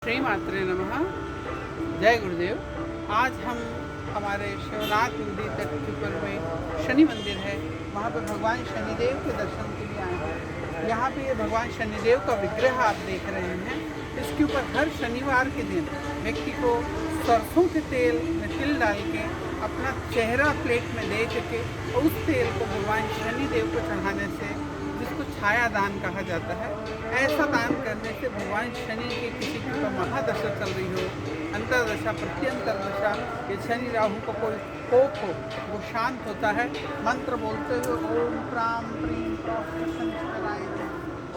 श्री मात्रे नमः। जय गुरुदेव। आज हम हमारे शिवनाथ नदी तट के ऊपर में शनि मंदिर है, वहाँ पर भगवान शनिदेव के दर्शन के लिए आए हैं। यहाँ पे ये भगवान शनिदेव का विग्रह आप देख रहे हैं। इसके ऊपर हर शनिवार के दिन व्यक्ति को सरसों के तेल में तिल डाल के अपना चेहरा प्लेट में दे करके उस तेल को भगवान शनिदेव को चढ़ाने से, जिसको छाया दान कहा जाता है, ऐसा दान करने से भगवान शनि के किसी की महादशा चल रही हो, अंतरदशा, प्रत्यंतर दशा, ये शनि राहु को कोई कोप हो, वो शांत होता है। मंत्र बोलते हुए ओम प्राम प्रीम प्रोष्ठराय,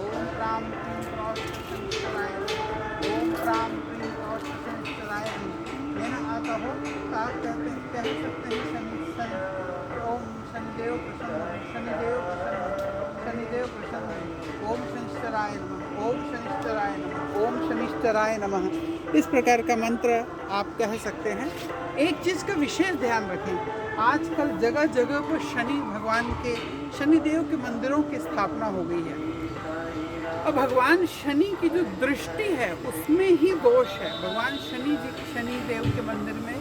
ओम प्राम प्रीम प्रोष्ठराय, ओम प्राम प्रीम प्रोष्ठराय लेना आता हो तो आप कह सकते हैं शनि ओम शनिदेव प्रसन्न, शनिदेव प्रसन्न, शनिदेव प्रसन्न, ओम शनिश्चराय नमः, ओम शनिश्चराय नमः, ओम शनिश्चराय नमः। इस प्रकार का मंत्र आप कह सकते हैं। एक चीज़ का विशेष ध्यान रखें, आजकल जगह जगह पर शनि भगवान के, शनिदेव के मंदिरों की स्थापना हो गई है। अब भगवान शनि की जो दृष्टि है उसमें ही दोष है। भगवान शनि जी के, शनिदेव के मंदिर में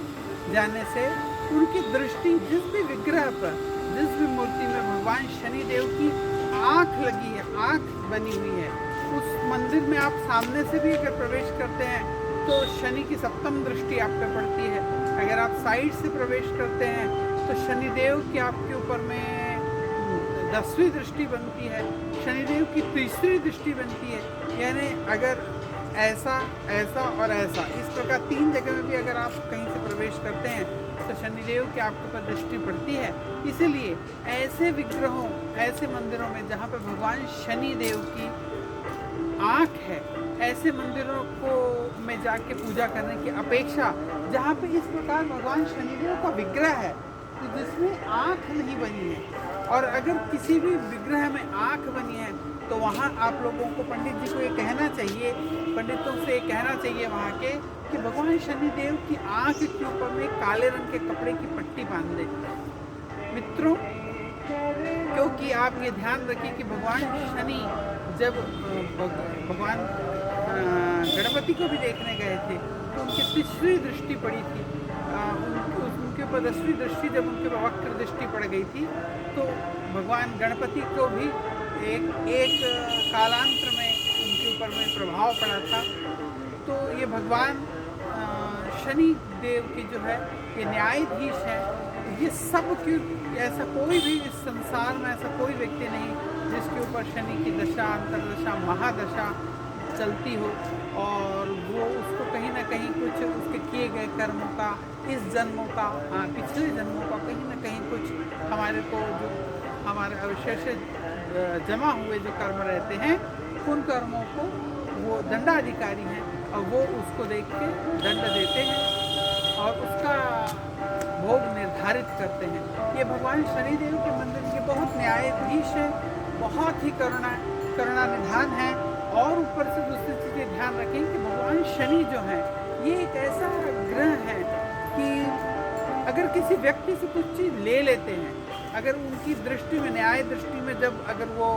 जाने से उनकी दृष्टि जिस भी विग्रह पर, जिस भी मूर्ति में भगवान शनिदेव की आँख लगी है, आँख बनी हुई है, उस मंदिर में आप सामने से भी अगर प्रवेश करते हैं तो शनि की सप्तम दृष्टि आप पे पड़ती है। अगर आप साइड से प्रवेश करते हैं तो शनिदेव की आपके ऊपर में 10वीं दृष्टि बनती है, शनिदेव की तीसरी दृष्टि बनती है। यानी अगर ऐसा, ऐसा और ऐसा, इस प्रकार 3 जगह में भी अगर आप कहीं से प्रवेश करते हैं तो शनिदेव की आपके ऊपर दृष्टि पड़ती है। इसीलिए ऐसे विग्रहों, ऐसे मंदिरों में जहाँ पर भगवान शनिदेव की आँख है, ऐसे मंदिरों को में जाके पूजा करने की अपेक्षा जहाँ पे इस प्रकार भगवान शनिदेव का विग्रह है तो जिसमें आँख नहीं बनी है, और अगर किसी भी विग्रह में आँख बनी है तो वहाँ आप लोगों को, पंडित जी को ये कहना चाहिए, पंडितों से कहना चाहिए वहाँ के, कि भगवान शनिदेव की आँख के ऊपर में काले रंग के कपड़े की पट्टी बांध दें। मित्रों, क्योंकि आप ये ध्यान रखिए कि भगवान शनि जब भगवान गणपति को भी देखने गए थे तो उनकी तीसरी दृष्टि पड़ी थी, उनके ऊपर 10वीं दृष्टि जब उनके वक्र दृष्टि पड़ गई थी तो भगवान गणपति को भी एक कालांतर में उनके ऊपर में प्रभाव पड़ा था। तो ये भगवान शनि देव की जो है, ये न्यायाधीश है। ये सब की, ऐसा कोई भी इस संसार में ऐसा कोई व्यक्ति नहीं जिसके ऊपर शनि की दशा, अंतरदशा, महादशा चलती हो और वो उसको कहीं ना कहीं कुछ उसके किए गए कर्मों का, इस जन्मों का, पिछले जन्मों का कहीं ना कहीं कुछ हमारे को, जो हमारे अवशेष जमा हुए जो कर्म रहते हैं, उन कर्मों को वो दंडाधिकारी हैं और वो उसको देख के दंड देते हैं और उसका भोग निर्धारित करते हैं। ये भगवान शनिदेव के मंदिर के बहुत न्यायाधीश है, बहुत ही करुणा निधान है। और ऊपर से दूसरी चीज़ें ध्यान रखें कि भगवान शनि जो है, ये एक ऐसा ग्रह है कि अगर किसी व्यक्ति से कुछ चीज़ ले लेते हैं, अगर उनकी दृष्टि में, न्याय दृष्टि में जब अगर वो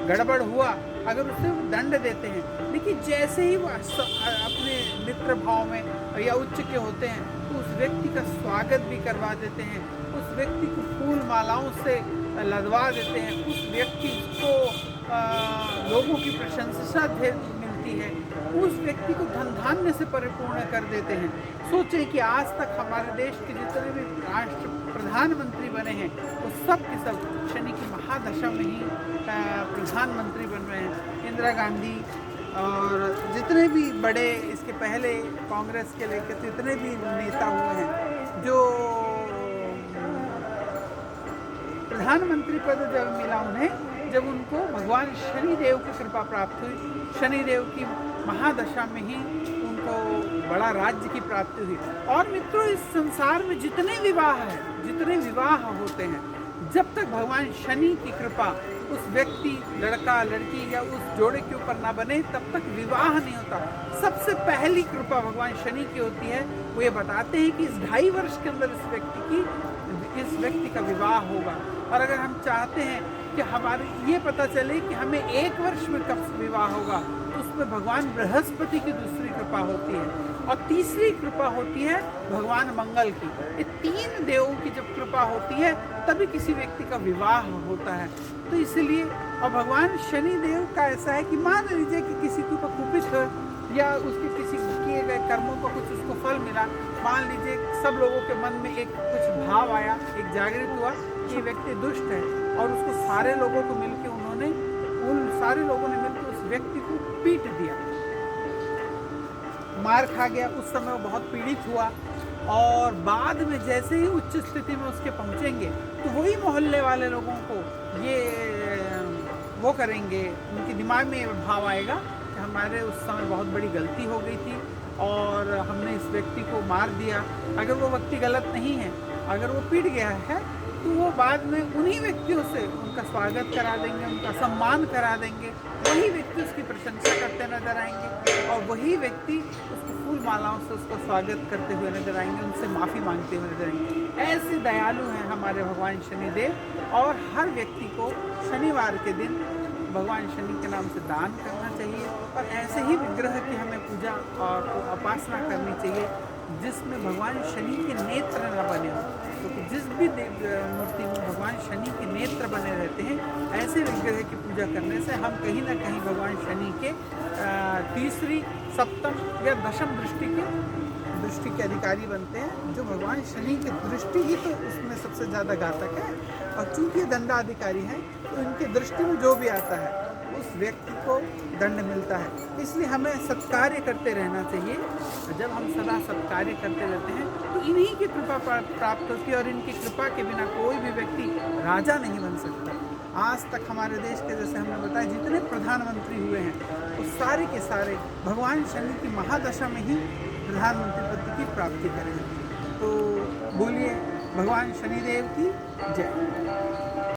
गड़बड़ हुआ, अगर उसे दंड देते हैं, लेकिन जैसे ही वो अपने मित्र भाव में या उच्च के होते हैं तो उस व्यक्ति का स्वागत भी करवा देते हैं, उस व्यक्ति को फूल मालाओं से लदवा देते हैं, उस व्यक्ति को लोगों की प्रशंसा मिलती है, उस व्यक्ति को धन धान्य से परिपूर्ण कर देते हैं। सोचें कि आज तक हमारे देश के जितने भी राष्ट्र प्रधानमंत्री बने हैं वो सब के सब शनि की महादशा में ही प्रधानमंत्री बन रहे हैं। इंदिरा गांधी और जितने भी बड़े, इसके पहले कांग्रेस के लेकर जितने भी नेता हुए हैं, जो प्रधानमंत्री पद जब मिला उन्हें, जब उनको भगवान शनिदेव की कृपा प्राप्त हुई, शनिदेव की महादशा में ही उनको बड़ा राज्य की प्राप्ति हुई। और मित्रों, इस संसार में जितने विवाह हैं, जितने विवाह होते हैं, जब तक भगवान शनि की कृपा उस व्यक्ति, लड़का लड़की या उस जोड़े के ऊपर ना बने, तब तक विवाह नहीं होता। सबसे पहली कृपा भगवान शनि की होती है। वो ये बताते हैं कि इस 2.5 वर्ष के अंदर इस व्यक्ति का विवाह होगा। और अगर हम चाहते हैं कि हमारे ये पता चले कि हमें 1 वर्ष में कब विवाह होगा, तो उस जिसमें भगवान बृहस्पति की दूसरी कृपा होती है, और तीसरी कृपा होती है भगवान मंगल की। ये 3 देवों की जब कृपा होती है तभी किसी व्यक्ति का विवाह होता है। तो इसलिए, और भगवान शनि देव का ऐसा है कि मान लीजिए कि किसी के ऊपर कुपित है या उसके किसी किए गए कर्मों का कुछ उसको फल मिला, मान लीजिए सब लोगों के मन में एक कुछ भाव आया, एक जागृत हुआ कि ये व्यक्ति दुष्ट है, और उसको सारे लोगों को मिलकर उन सारे लोगों ने मिलकर उस व्यक्ति को पीट दिया, मार खा गया। उस समय वो बहुत पीड़ित हुआ, और बाद में जैसे ही उच्च स्थिति में उसके पहुंचेंगे तो वही मोहल्ले वाले लोगों को ये वो करेंगे, उनके दिमाग में ये भाव आएगा कि हमारे उस समय बहुत बड़ी गलती हो गई थी और हमने इस व्यक्ति को मार दिया। अगर वो व्यक्ति गलत नहीं है, अगर वो पीट गया है, तो वो बाद में उन्हीं व्यक्तियों से उनका स्वागत करा देंगे, उनका सम्मान करा देंगे, वही व्यक्ति उसकी प्रशंसा करते नजर आएंगे, और वही व्यक्ति उसको फूल मालाओं से उसका स्वागत करते हुए नजर आएंगे, उनसे माफ़ी मांगते हुए नजर आएंगे। ऐसे दयालु हैं हमारे भगवान शनिदेव, और हर व्यक्ति को शनिवार के दिन भगवान शनि के नाम से दान करना चाहिए, और ऐसे ही विग्रह की हमें पूजा और उपासना करनी चाहिए जिसमें भगवान शनि के नेत्र न बने हों। तो जिस भी मूर्ति में भगवान शनि के नेत्र बने रहते हैं, ऐसे विग्रह की पूजा करने से हम कहीं ना कहीं भगवान शनि के तीसरी, सप्तम या दशम दृष्टि के अधिकारी बनते हैं, जो भगवान शनि की दृष्टि ही तो उसमें सबसे ज़्यादा घातक है। और चूंकि दंडाधिकारी हैं, तो इनकी दृष्टि में जो भी आता है उस व्यक्ति को दंड मिलता है। इसलिए हमें सत्कार्य करते रहना चाहिए। जब हम सदा सत्कार्य करते रहते हैं तो इन्हीं की कृपा प्राप्त होती है, और इनकी कृपा के बिना कोई भी व्यक्ति राजा नहीं बन सकता। आज तक हमारे देश के, जैसे हमने बताया, जितने प्रधानमंत्री हुए हैं वो सारे के सारे भगवान शनि की महादशा में ही प्रधानमंत्री पद की प्राप्ति करेंगे। तो बोलिए भगवान शनिदेव की जय।